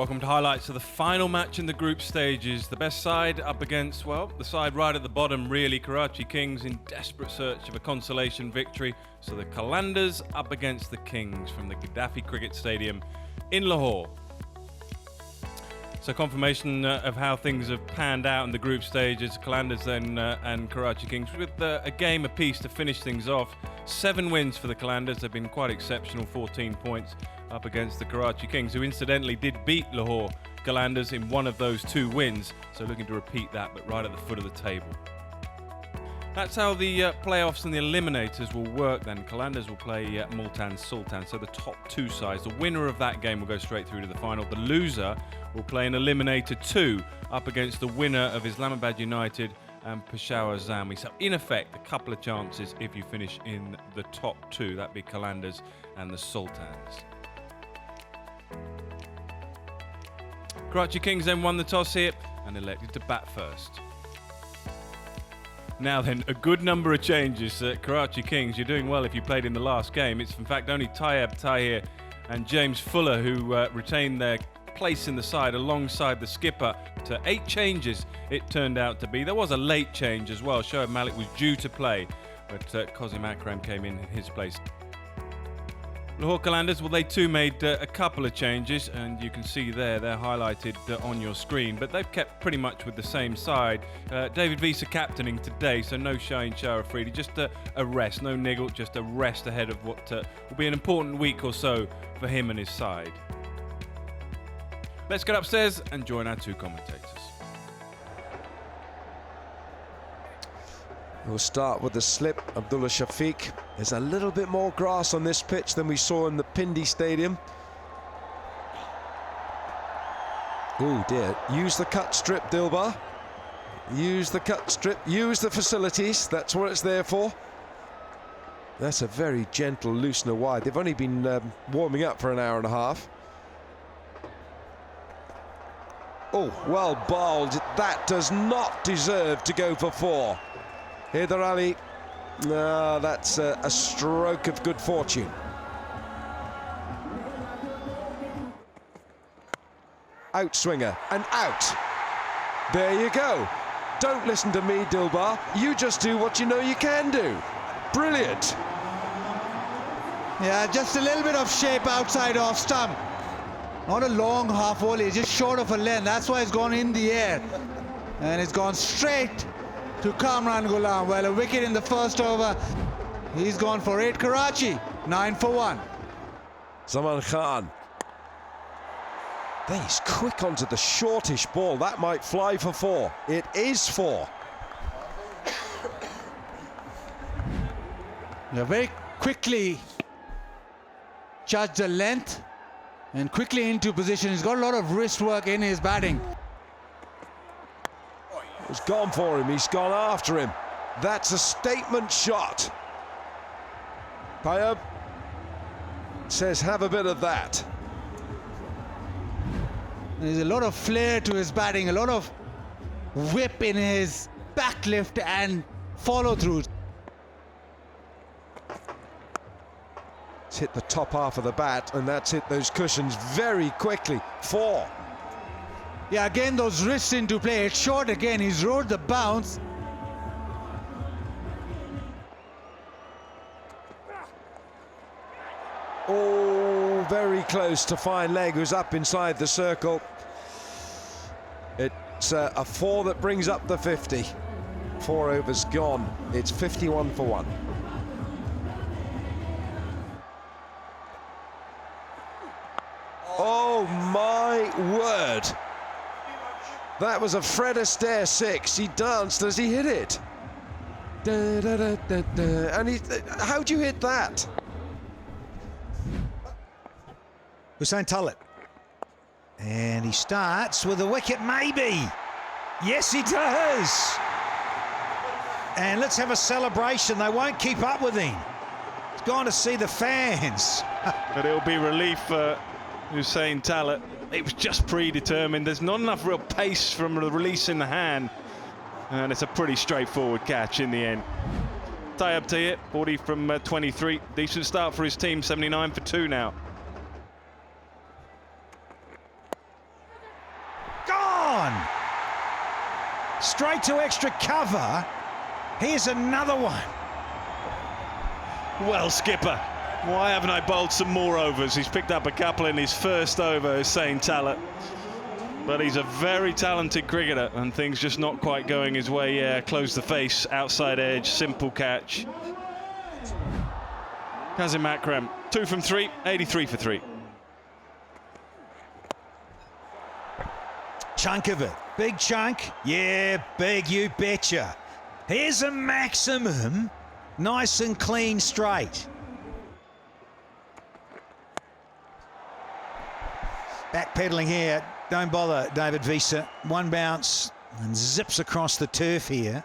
Welcome to highlights of the final match in the group stages. The best side up against, well, the side right at the bottom really, Karachi Kings in desperate search of a consolation victory. So the Qalandars up against the Kings from the Gaddafi Cricket Stadium in Lahore. So confirmation of how things have panned out in the group stages. Qalandars then and Karachi Kings with a game apiece to finish things off. 7 wins for the Qalandars. They've been quite exceptional, 14 points up against the Karachi Kings, who incidentally did beat Lahore Qalandars in one of those 2 wins. So looking to repeat that, but right at the foot of the table. That's how the playoffs and the eliminators will work then. Qalandars will play Multan Sultan, so the top 2 sides. The winner of that game will go straight through to the final. The loser will play an Eliminator 2 up against the winner of Islamabad United and Peshawar Zalmi. So in effect, a couple of chances if you finish in the top 2. That'd be Qalandars and the Sultans. Karachi Kings then won the toss here and elected to bat first. Now then, a good number of changes at Karachi Kings. You're doing well if you played in the last game. It's in fact only Tayyab Tahir and James Fuller who retained their place in the side alongside the skipper. To 8 changes it turned out to be. There was a late change as well. Shoaib Malik was due to play, but Kozim Akram came in his place. Lahore Qalandars, well, they too made a couple of changes, and you can see there they're highlighted on your screen, but they've kept pretty much with the same side. David Visa captaining today, so no Shaheen Shah Afridi, just a rest, no niggle, just a rest ahead of what will be an important week or so for him and his side. Let's get upstairs and join our 2 commentators. We'll start with the slip. Abdullah Shafiq. There's a little bit more grass on this pitch than we saw in the Pindi Stadium. Oh dear. Use the cut strip, Dilbar. Use the cut strip. Use the facilities. That's what it's there for. That's a very gentle loosener wide. They've only been warming up for an hour and a half. Oh, well bowled. That does not deserve to go for 4. Haider Ali, no, that's a stroke of good fortune. Outswinger and out. There you go. Don't listen to me, Dilbar. You just do what you know you can do. Brilliant. Yeah, just a little bit of shape outside off stump. Not a long half volley, just short of a length. That's why it's gone in the air. And it's gone straight to Kamran Ghulam. Well, a wicket in the first over. He's gone for 8. Karachi, 9 for 1. Zaman Khan. He's quick onto the shortish ball. That might fly for 4. It is 4. They very quickly judged the length and quickly into position. He's got a lot of wrist work in his batting. It's gone for him. He's gone after him. That's a statement shot. Tayyab says, have a bit of that. There's a lot of flair to his batting, a lot of whip in his backlift and follow-throughs. It's hit the top half of the bat, and that's hit those cushions very quickly. 4. Yeah, again, those wrists into play. It's short again. He's rode the bounce. Oh, very close to fine leg, who's up inside the circle. It's a 4 that brings up the 50. 4 overs gone. It's 51 for 1. Oh my word. That was a Fred Astaire 6. He danced as he hit it. Da, da, da, da, da. And how'd you hit that? Hussain Tullet. And he starts with a wicket, maybe. Yes, he does. And let's have a celebration. They won't keep up with him. He's gone to see the fans. But it'll be relief for Hussain Tullet. It was just predetermined. There's not enough real pace from the release in the hand. And it's a pretty straightforward catch in the end. Tayyab Tahir, 40 from 23. Decent start for his team, 79 for 2 now. Straight to extra cover. Here's another one. Well, skipper, why haven't I bowled some more overs? He's picked up a couple in his first over, as Sain Talat. But he's a very talented cricketer, and things just not quite going his way. Yeah, close the face, outside edge, simple catch. Kazim Akram, 2 from 3, 83 for 3. Chunk of it, big chunk. Yeah, big, you betcha. Here's a maximum, nice and clean straight. Backpedaling here, don't bother, David Visa. One bounce and zips across the turf here.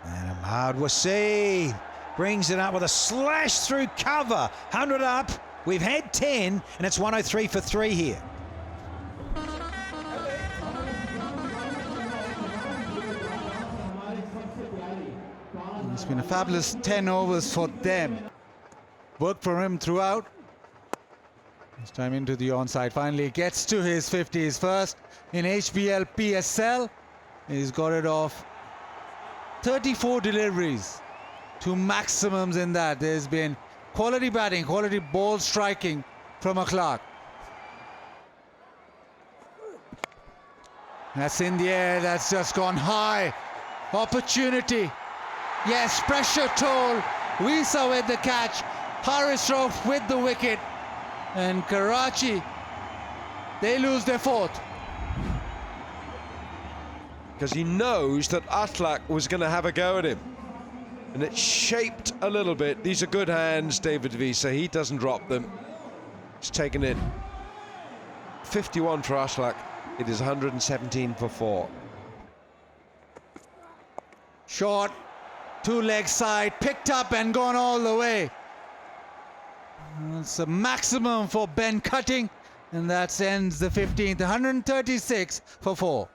And Ahmad Waseem brings it up with a slash through cover. 100 up, we've had 10, and it's 103 for 3 here. It's been a fabulous 10 overs for them. Worked for him throughout. This time into the onside. Finally gets to his 50s first in HBL PSL. He's got it off 34 deliveries, 2 maximums in that. There's been quality batting, quality ball striking from a Clark. That's in the air, that's just gone high. Opportunity. Yes, pressure toll. Visa with the catch. Haris Rauf with the wicket. And Karachi, they lose their 4th. Because he knows that Atlak was going to have a go at him. And it's shaped a little bit. These are good hands, David Visa. He doesn't drop them. He's taken it. 51 for Atlak. It is 117 for 4. Short, 2-leg side, picked up and gone all the way. It's a maximum for Ben Cutting, and that ends the 15th. 136 for 4.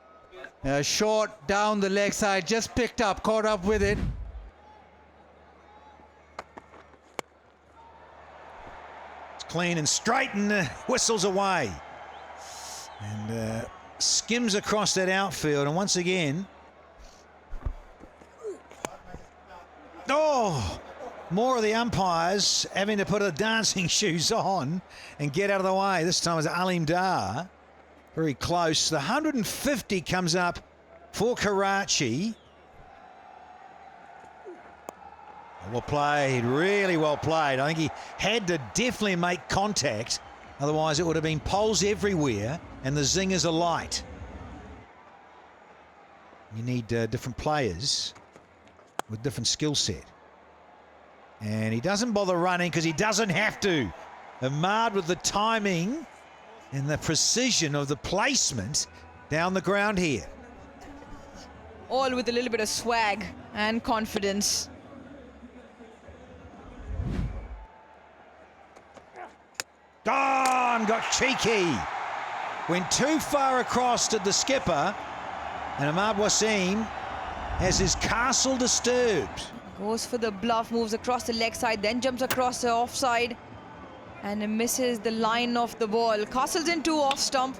Short down the leg side, just picked up, caught up with it. It's clean and straight, and whistles away. And skims across that outfield, and once again, oh, more of the umpires having to put their dancing shoes on and get out of the way. This time it was Alim Dar, very close. The 150 comes up for Karachi. Well played, really well played. I think he had to definitely make contact, otherwise it would have been poles everywhere and the zingers are light. You need different players with different skill set. And he doesn't bother running because he doesn't have to. Ahmad with the timing and the precision of the placement down the ground here. All with a little bit of swag and confidence. Gone, got cheeky. Went too far across to the skipper, and Ahmad Waseem has his castle disturbed. Goes for the bluff, moves across the leg side, then jumps across the offside and misses the line of the ball. Castles into off stump.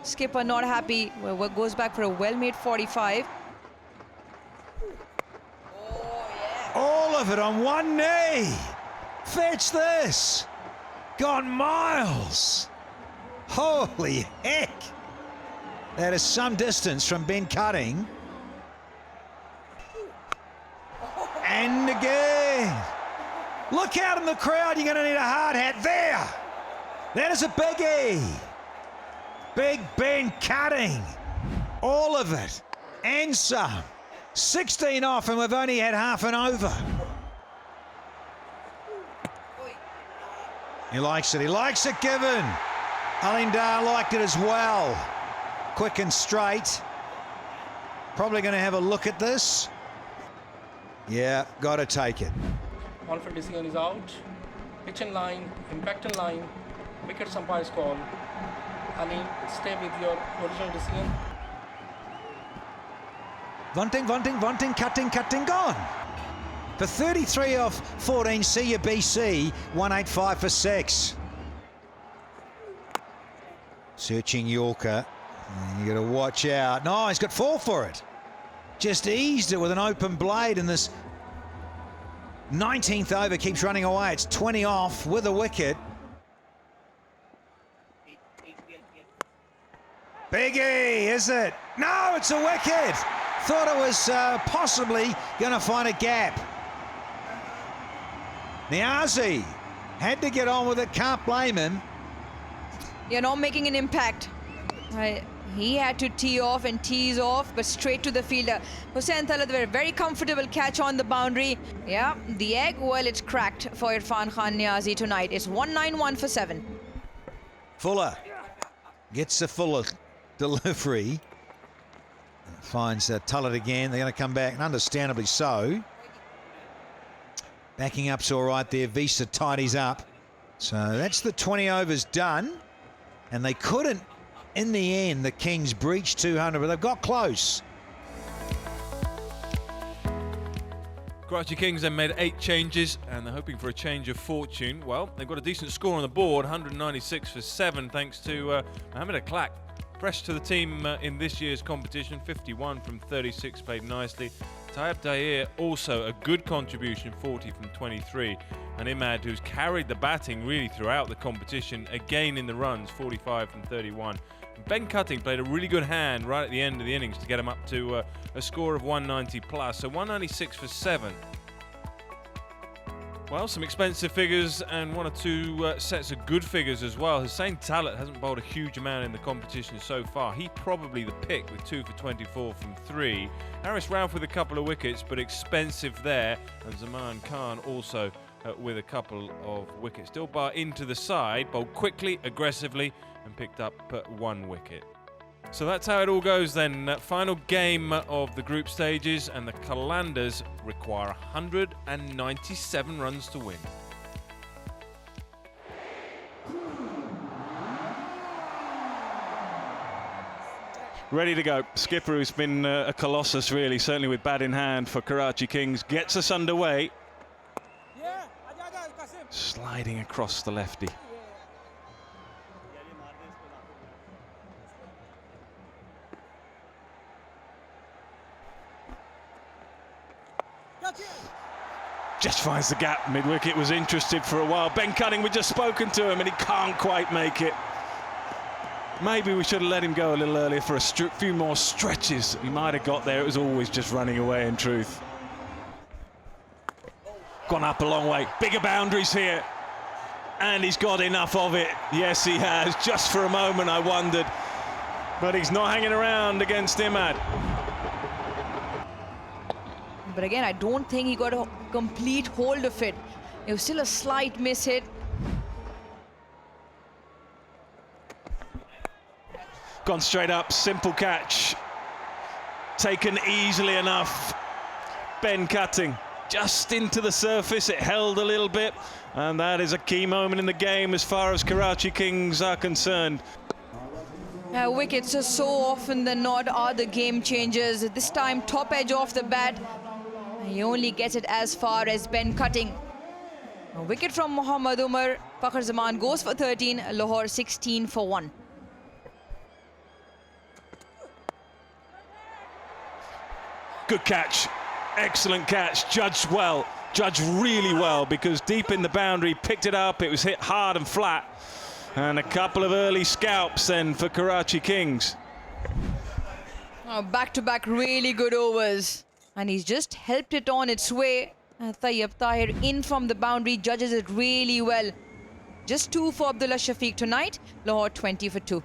Skipper not happy. Well, goes back for a well-made 45. All of it on one knee. Fetch this. Gone miles. Holy heck. That is some distance from Ben Cutting. And again. Look out in the crowd. You're going to need a hard hat there. That is a biggie. Big Ben Cutting. All of it. And some. 16 off, and we've only had half an over. He likes it. He likes it given. Alim Dar liked it as well. Quick and straight. Probably going to have a look at this. Yeah, got to take it. Confident decision is out. Pitch in line, impact in line, wicket umpire's call. Ali, stay with your original decision. Bunting, cutting, gone. For 33 off 14, see your BC, 185 for 6. Searching Yorker. And you got to watch out. No, he's got 4 for it. Just eased it with an open blade, and this 19th over keeps running away. It's 20 off with a wicket. Biggie, is it? No, it's a wicket. Thought it was possibly going to find a gap. Niazi had to get on with it, can't blame him. You're not making an impact. He had to tee off and tease off, but straight to the fielder. Hussain Talat, a very comfortable catch on the boundary. Yeah, the egg, well, it's cracked for Irfan Khan Niazi tonight. It's 191 for 7. Fuller gets a Fuller delivery. Finds Tullett again. They're going to come back, and understandably so. Backing up's all right there. Visa tidies up. So that's the 20 overs done. And they couldn't, in the end, the Kings breached 200, but they've got close. Karachi Kings then made 8 changes, and they're hoping for a change of fortune. Well, they've got a decent score on the board, 196 for 7, thanks to Mohamed Akhlaq. Fresh to the team in this year's competition, 51 from 36, played nicely. Tayyab Dair also a good contribution, 40 from 23. And Imad, who's carried the batting really throughout the competition, again in the runs, 45 from 31. Ben Cutting played a really good hand right at the end of the innings to get him up to a score of 190 plus, so 196 for 7. Well, some expensive figures and 1 or 2 sets of good figures as well. Hussain Talat hasn't bowled a huge amount in the competition so far. He probably the pick with 2 for 24 from 3. Harris Ralph with a couple of wickets, but expensive there. And Zaman Khan also with a couple of wickets. Dilbar into the side, bowled quickly, aggressively, and picked up 1 wicket. So that's how it all goes then. Final game of the group stages, and the Qalandars require 197 runs to win. Ready to go. Skipper, who's been a colossus really, certainly with bat in hand for Karachi Kings, gets us underway. Sliding across the lefty. Just finds the gap. Mid-wicket was interested for a while. Ben Cutting, we've just spoken to him and he can't quite make it. Maybe we should have let him go a little earlier for a few more stretches. He might have got there. It was always just running away in truth. Gone up a long way. Bigger boundaries here. And he's got enough of it. Yes, he has. Just for a moment, I wondered. But he's not hanging around against Imad. But again, I don't think he got a complete hold of it. It was still a slight miss hit. Gone straight up, simple catch. Taken easily enough. Ben Cutting just into the surface. It held a little bit. And that is a key moment in the game as far as Karachi Kings are concerned. Wickets are so often than not are the game changers. This time, top edge off the bat. He only gets it as far as Ben Cutting. A wicket from Mohammad Umar. Fakhr Zaman goes for 13. Lahore 16 for 1. Good catch. Excellent catch. Judged well. Judged really well, because deep in the boundary, picked it up. It was hit hard and flat. And a couple of early scalps then for Karachi Kings. Back-to-back really good overs. And he's just helped it on its way. Tayyab Tahir in from the boundary, judges it really well. Just 2 for Abdullah Shafiq tonight. Lahore 20 for 2.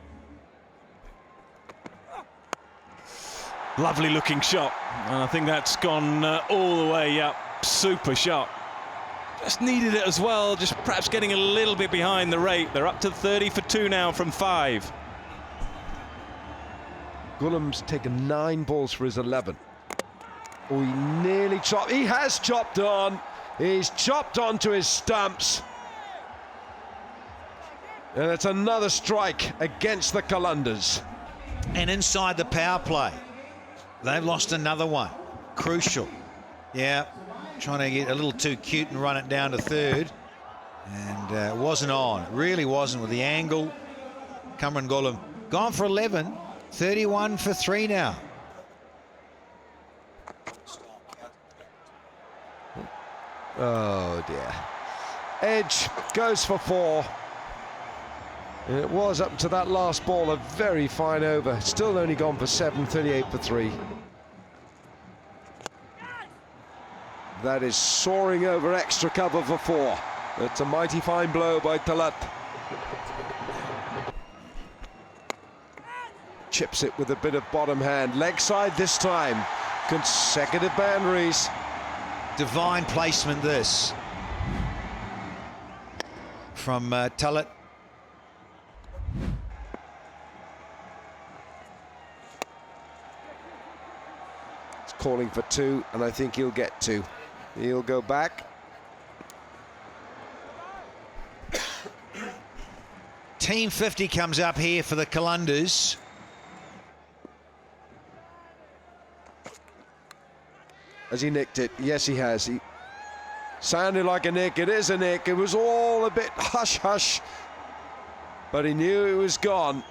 Lovely looking shot. And I think that's gone all the way up. Super shot. Just needed it as well, just perhaps getting a little bit behind the rate. They're up to 30 for 2 now from 5. Ghulam's taken 9 balls for his 11. Oh, he nearly chopped. He has chopped on. He's chopped onto his stumps. And it's another strike against the Qalandars. And inside the power play, they've lost another one. Crucial. Yeah. trying to get a little too cute and run it down to third. And it wasn't on. It really wasn't with the angle. Kamran Golem gone for 11. 31 for 3 now. Oh dear. Edge goes for 4. It was up to that last ball a very fine over. Still only gone for 7, 38 for 3. That is soaring over extra cover for 4. It's a mighty fine blow by Talat. Chips it with a bit of bottom hand. Leg side this time. Consecutive boundaries. Divine placement this. From Talat. It's calling for 2, and I think he'll get 2. He'll go back. Team 50 comes up here for the Qalandars. Has he nicked it? Yes, he has. He sounded like a nick. It is a nick. It was all a bit hush-hush, but he knew it was gone.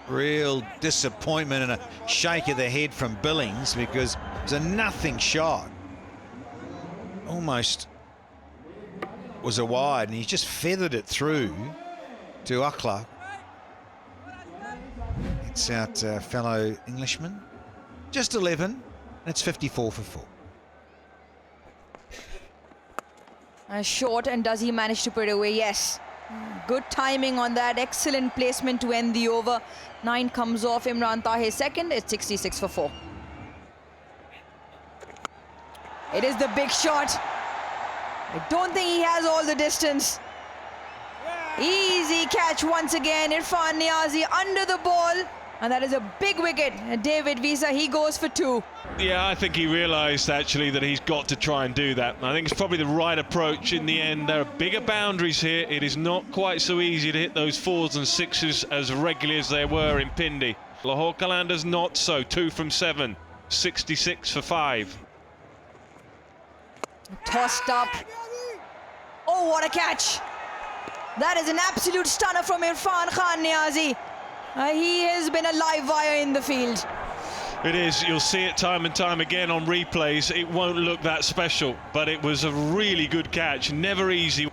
Real disappointment and a shake of the head from Billings, because it was a nothing shot. Almost was a wide, and he just feathered it through to Akla. It's out fellow Englishman. Just 11, and it's 54 for 4. Short, and does he manage to put it away? Yes. Good timing on that. Excellent placement to end the over. 9 comes off. Imran Tahir's second. It's 66 for 4. It is the big shot. I don't think he has all the distance. Easy catch once again. Irfan Niazi under the ball. And that is a big wicket. David Visa, he goes for 2. Yeah, I think he realised actually that he's got to try and do that. I think it's probably the right approach in the end. There are bigger boundaries here. It is not quite so easy to hit those 4s and 6s as regularly as they were in Pindi. Lahore Qalandars not so. 2 from 7. 66 for 5. Tossed up. Oh, what a catch. That is an absolute stunner from Irfan Khan Niazi. He has been a live wire in the field. It is. You'll see it time and time again on replays. It won't look that special, but it was a really good catch. Never easy.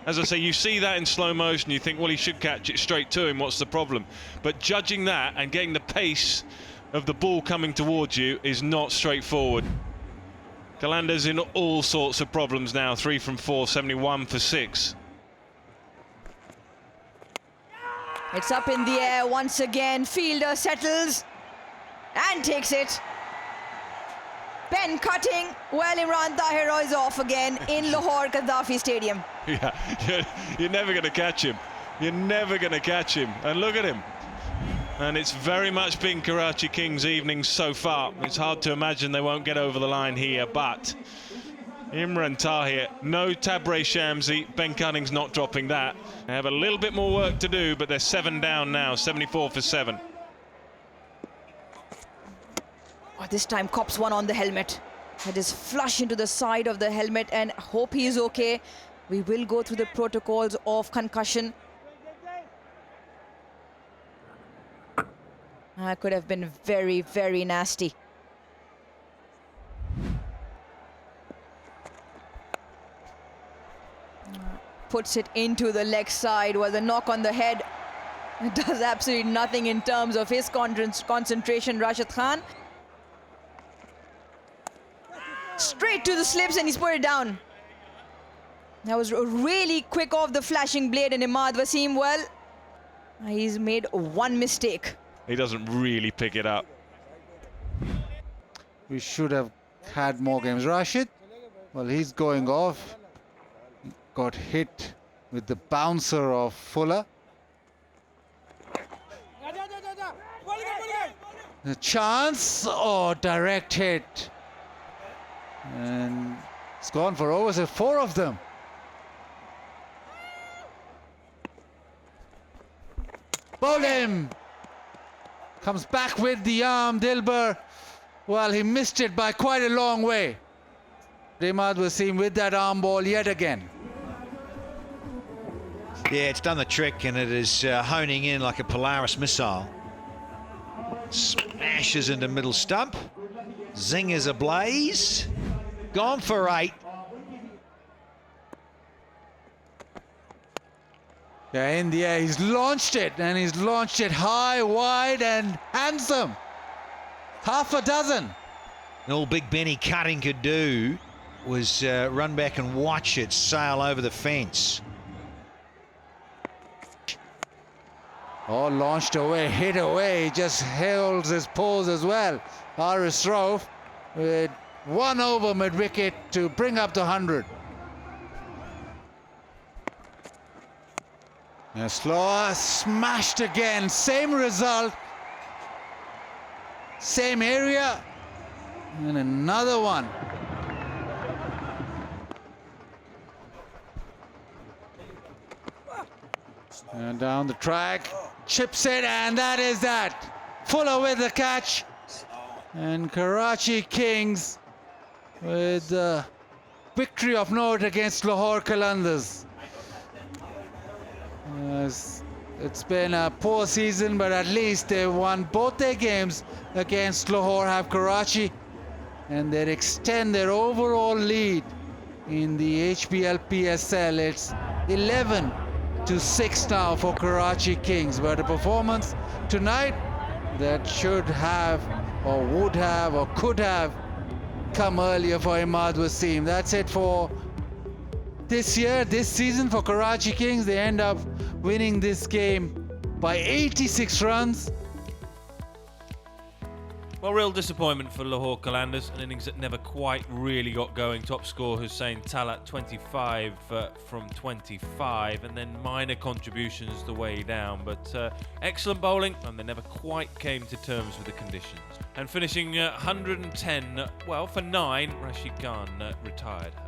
As I say, you see that in slow motion, you think, well, he should catch it straight to him. What's the problem? But judging that and getting the pace of the ball coming towards you is not straightforward. Qalandars in all sorts of problems now. 3 from 4, 71 for 6. It's up in the air once again. Fielder settles and takes it. Ben cutting. Well, Imran Tahir is off again in Lahore Gaddafi Stadium. Yeah, you're never going to catch him. You're never going to catch him. And look at him. And it's very much been Karachi Kings' evening so far. It's hard to imagine they won't get over the line here, but Imran Tahir, no Tabreh Shamsi. Ben Cunning's not dropping that. They have a little bit more work to do, but they're 7 down now, 74 for 7. Oh, this time cops one on the helmet. That is flush into the side of the helmet, and hope he is okay. We will go through the protocols of concussion. That could have been very, very nasty. Puts it into the leg side. Was a knock on the head. It does absolutely nothing in terms of his concentration, Rashid Khan. Straight to the slips, and he's put it down. That was really quick off the flashing blade, and Imad Wasim, well, he's made one mistake. He doesn't really pick it up. We should have had more games. Rashid, well, he's going off. Got hit with the bouncer of Fuller. The chance, oh, direct hit. And it's gone for overs, 4 of them. Bowled him. Comes back with the arm, Dilbar. Well, he missed it by quite a long way. Imad Wasim with that arm ball yet again. Yeah, it's done the trick, and it is honing in like a Polaris missile. Smashes into middle stump. Zingers ablaze. Gone for 8. Yeah, in the air, he's launched it, and he's launched it high, wide, and handsome. Half a dozen. And all Big Benny Cutting could do was run back and watch it sail over the fence. Oh, launched away, hit away. He just holds his pose as well. Haris Rauf with 1 over mid-wicket to bring up the 100. And slower, smashed again. Same result. Same area. And another one. And down the track. Chips it, and that is that. Fuller with the catch. And Karachi Kings with the victory of note against Lahore Qalandars. It's been a poor season, but at least they won both their games against Lahore, have Karachi, and they extend their overall lead in the HBL PSL. It's 11-6 now for Karachi Kings, but a performance tonight that should have, or would have, or could have come earlier for Imad Wasim. That's it for this season for Karachi Kings. They end up winning this game by 86 runs. Well, real disappointment for Lahore Qalandars, an innings that never quite really got going. Top score Hussain Talat 25 from 25, and then minor contributions the way down, but excellent bowling, and they never quite came to terms with the conditions. And finishing 110, well, for 9, Rashid Khan retired hurt.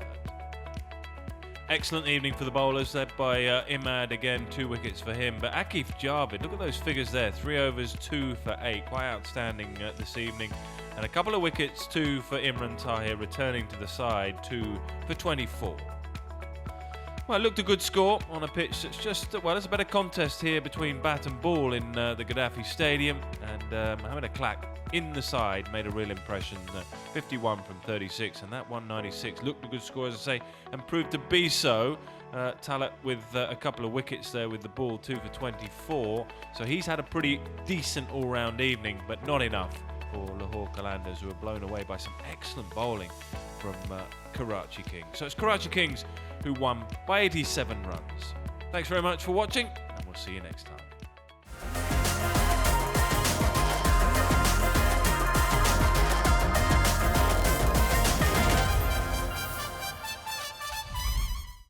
Excellent evening for the bowlers, led by Imad again, 2 wickets for him. But Akif Javed, look at those figures there, 3 overs, 2 for 8, quite outstanding this evening. And a couple of wickets too for Imran Tahir, returning to the side, 2 for 24. Well, it looked a good score on a pitch that's just, well, there's a better contest here between bat and ball in the Gaddafi Stadium, and Mohamed Aklak in the side made a real impression. 51 from 36, and that 196 looked a good score, as I say, and proved to be so. Talat with a couple of wickets there with the ball, 2 for 24, so he's had a pretty decent all-round evening, but not enough for Lahore Qalandars, who were blown away by some excellent bowling from Karachi Kings. So it's Karachi Kings who won by 87 runs. Thanks very much for watching, and we'll see you next time.